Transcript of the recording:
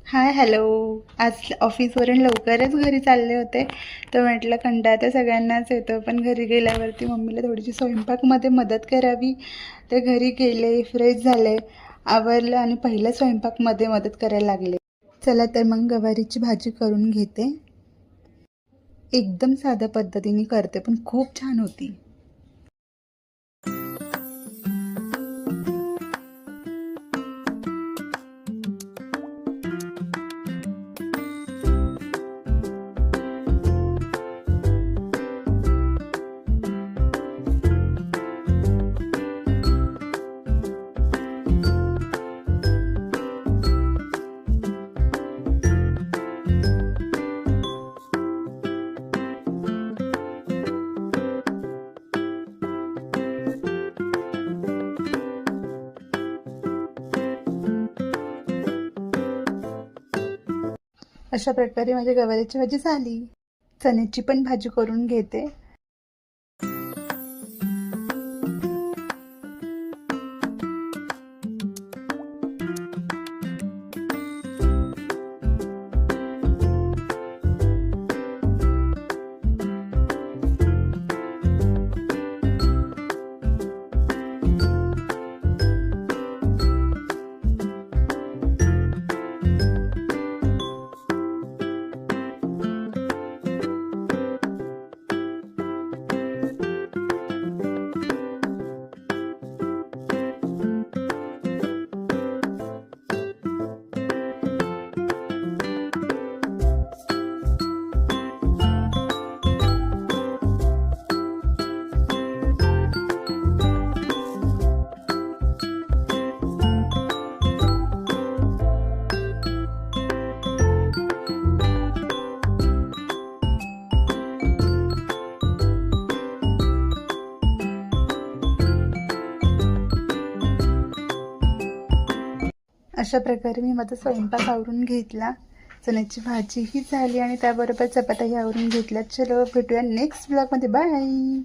Hi hello. आज ऑफिसवरून लवकरच घरी चालले होते, तर म्हटलं कंटाळा तर सगळ्यांनाच येतो, पण घरी गेल्यावरती मम्मीला थोडीशी स्वयंपाकमध्ये मदत करावी. तर घरी गेले, फ्रेश झाले, आवरलं आणि पहिल्या स्वयंपाकमध्ये मदत करायला लागले. चला तर मग गवारीची भाजी करून घेते. एकदम साध्या पद्धतीने करते, पण खूप छान होती. अशा प्रकारे माझी गवारीची भाजी झाली. चण्याची पण भाजी करून घेते. अशा प्रकारे मी माझा स्वयंपाक आवरून घेतला. चण्याची भाजीही झाली आणि त्याबरोबर चपात्याही आवरून घेतल्या. चलो भेटूया नेक्स्ट ब्लॉगमध्ये. बाय.